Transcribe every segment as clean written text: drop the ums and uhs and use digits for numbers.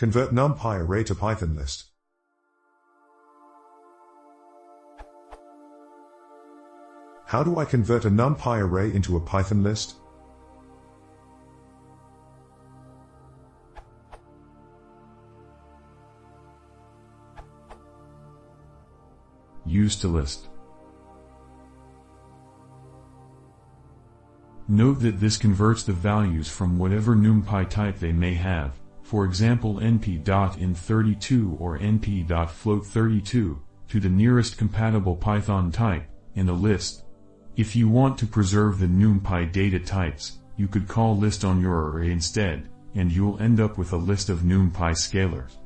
Convert NumPy array to Python list. How do I convert a NumPy array into a Python list? Use toList. Note that this converts the values from whatever NumPy type they may have, for example np.int32 or np.float32, to the nearest compatible Python type, in a list. If you want to preserve the NumPy data types, you could call list on your array instead, and you'll end up with a list of NumPy scalars.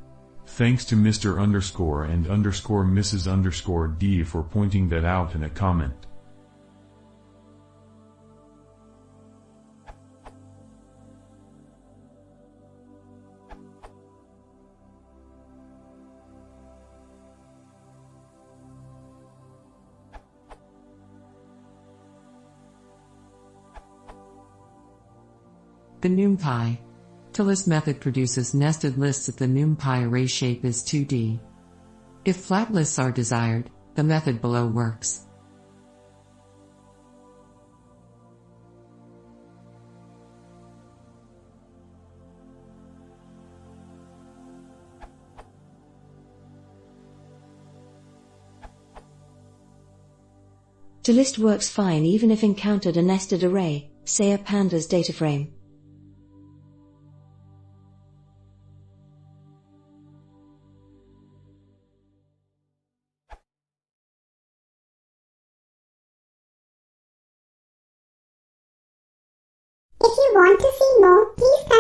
Thanks to Mr. Underscore and underscore Mrs. Underscore D for pointing that out in a comment. The NumPy toList method produces nested lists if the NumPy array shape is 2D. If flat lists are desired, the method below works. toList works fine even if encountered a nested array, say a pandas data frame. If you want to see more, please